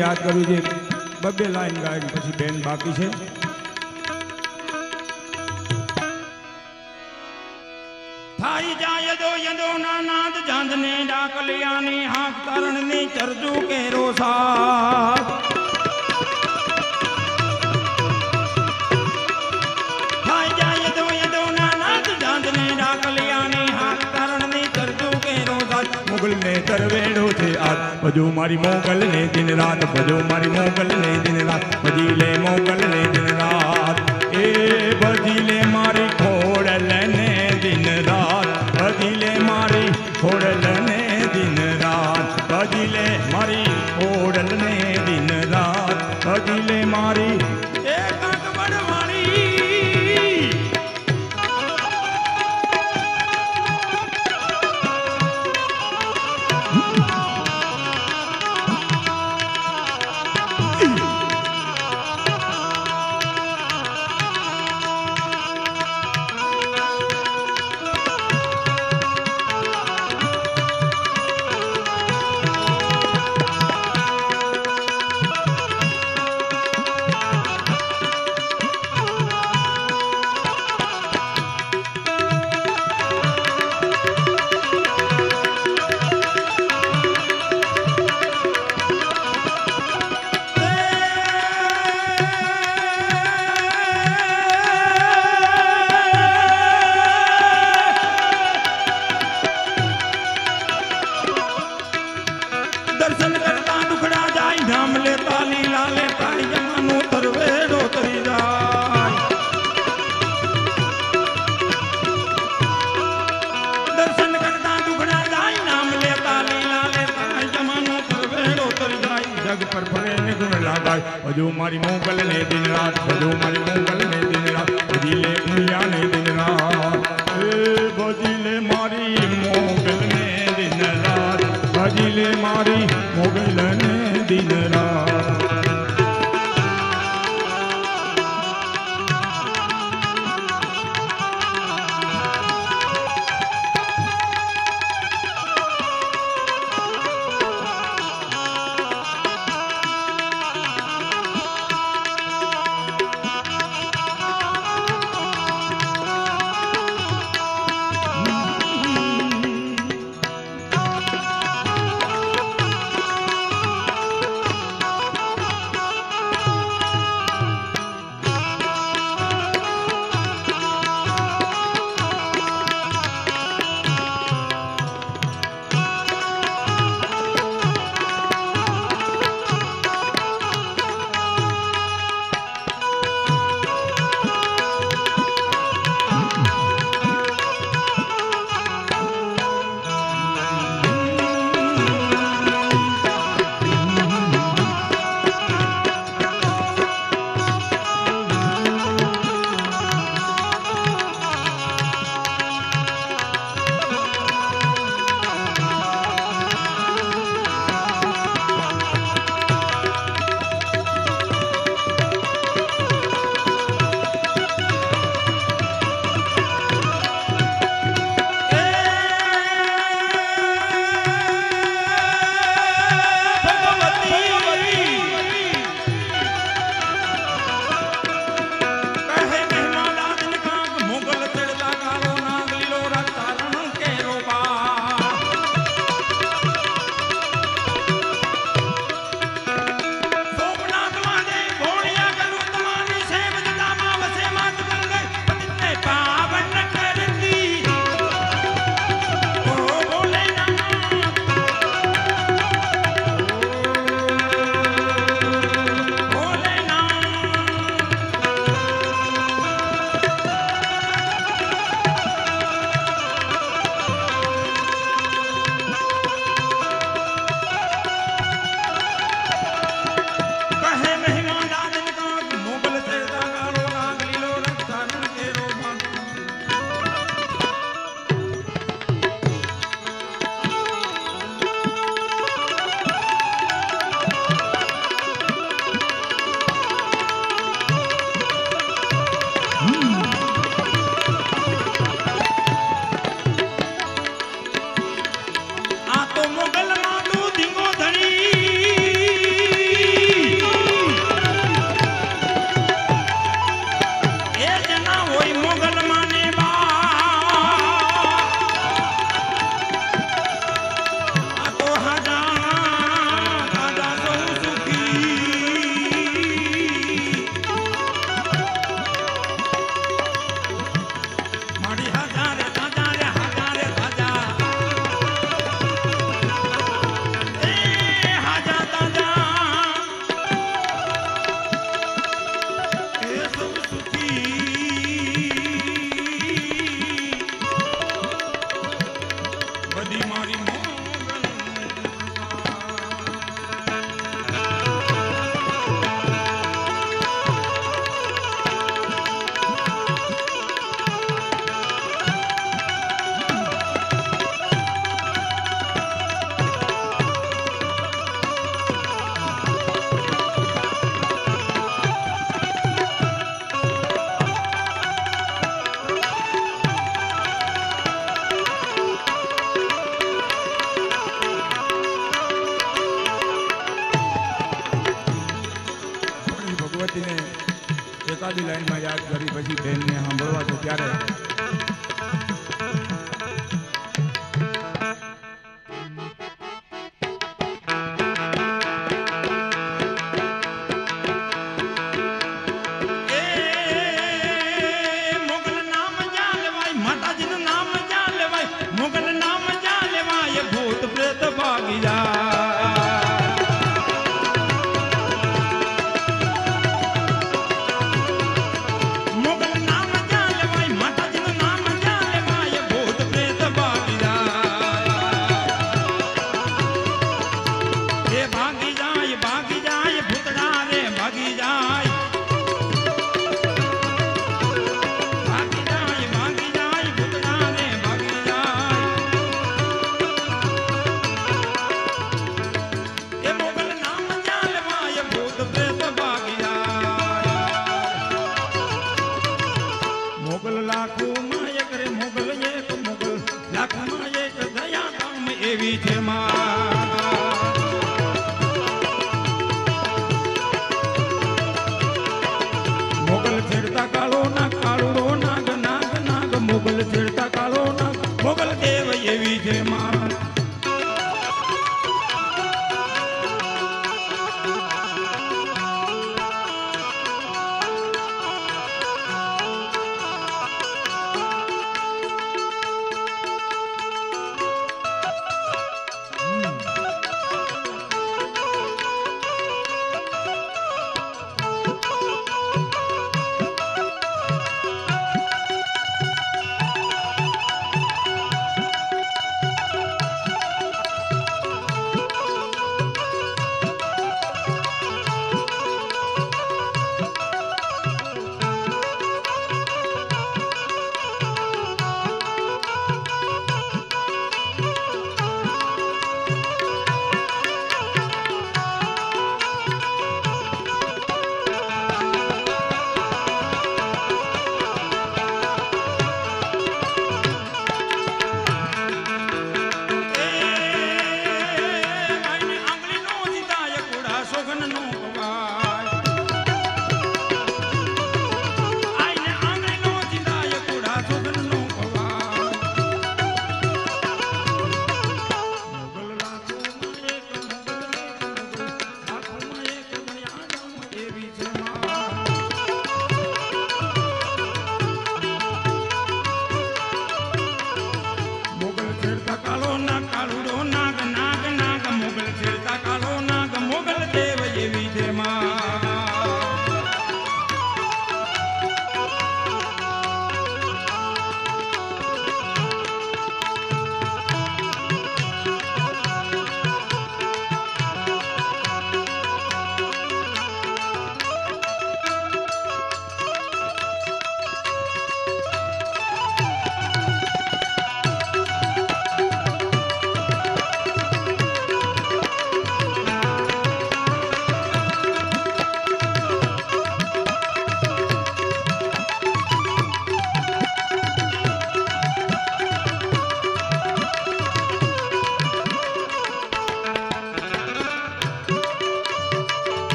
યાદ કરું છે બબે લાઈન ગાય પછી બેન બાકી છે થાઈ જાય દો યદો નાનાદ જાંદને ડાકલિયાની હાક તરણની ચરજુ કેરો સાથ થાઈ જાય દો યદો નાનાદ જાંદને ડાકલિયાની હાક તરણની ચરજુ કેરો સાથ મોગલ ને તરવેડો છે આજ બધું મારી મોગલ ને દિન રાત બધું મારી મોગલ ને દિન રાત બજી લે મોગલ ને દિન રાત એ બજી લે મારી ખોડલ ને દિન રાત બજી લે મારી ખોડલ ને દિન રાત બજી લે મારી ખોડલ ને દિન રાત બજી લે મારી દર્શન કરતા દુખડા જાય ધામ લેતા લીલા લેતા જમાનો તરવેડો તરી જાય દર્શન કરતા દુખડા જાય નામ લેતા લીલા લેતા જમાનો તરવેડો તરી જાય જગ પર ફરે ને ગુણ લાગાય બધું મારી મોગલ ને દિન રાત બધું મારી મોગલ ને દિન રાત બજી લે ઉમિયા ને દિન રાત એ બજી લે મારી મોગલ ને દિન રાત બજી લે મારી મોગલ ને દિન રાત એકાદી લાઈનમાં યાદ કરી પછી બેનને સાંભળવા તો ત્યારે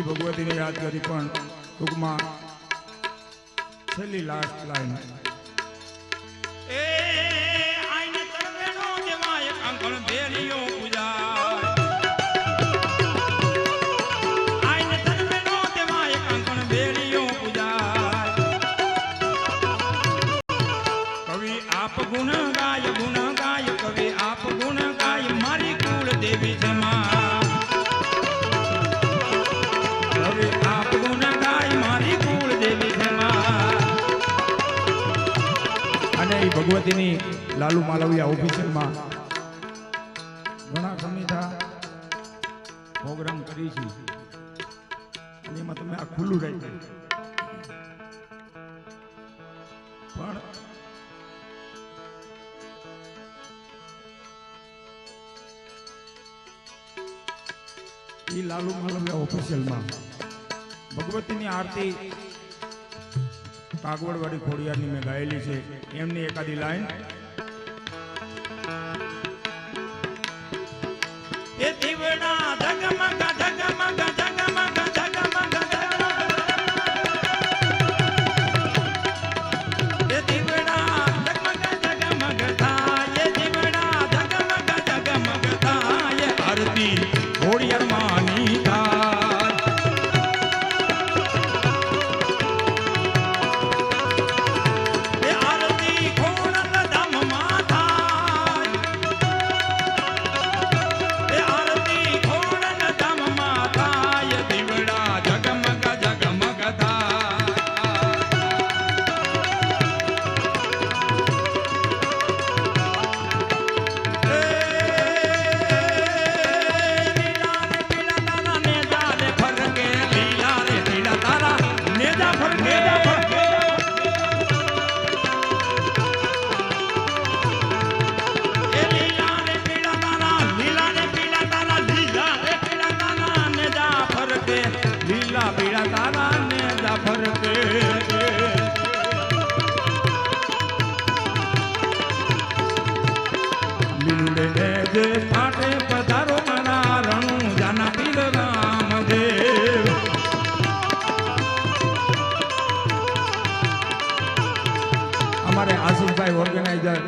ભગવતીને યાદ કરી પણ ટૂંકમાં છેલ્લી લાસ્ટ લાઈન એ આઈને તરવેણો દેવાય કંકણ બેલીઓ પૂજાય આઈને તરવેણો દેવાય કંકણ બેલીઓ પૂજાય કવિ આપ ગુણ ગાય કવિ આપ ગુણ ગાય મારી કુળ દેવી છે માં ભગવતીની લાલુ માલવિયા ઓફિસમાં ઘણા સમયથી પ્રોગ્રામ કરી છે અને એમાં તમે આ ખુલ્લું રાખ્યું પણ એ લાલુ માલવિયા ઓફિશિયલમાં ભગવતીની આરતી કાગવડવાડી ખોડિયારની મેં ગાયેલી છે એમની એકાદી લાઈન એ દીવડા ઝગમગ ઝગમગ ઝગમગ ઝગમગ એ દીવડા ઝગમગ ઝગમગ થાય દીવડા ઝગમગ ઝગમગ થાય આરતી ખોડિયારમાંની થાય એ આરતી ખોડલ ધામમાં થાય એ આરતી ખોડલ ધામમાં થાય દીવડા ઝગમગ ઝગમગ થાય લીલા પીળા તારા ને જાફર કે લીલુડે ને જે ફાટે પધારો મારા રણુ જાના પીર રામદેવ અમારે આશીષભાઈ ઓર્ગેનાઇઝર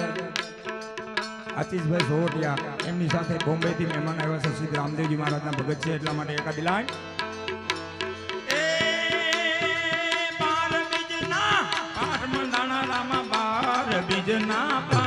આશીષભાઈ સોવટિયા એમની સાથે બોમ્બેથી મહેમાન આવ્યા છે શ્રી રામદેવજી મહારાજના ભગત છે એટલા માટે એકાદી લાઈન બાર બીજના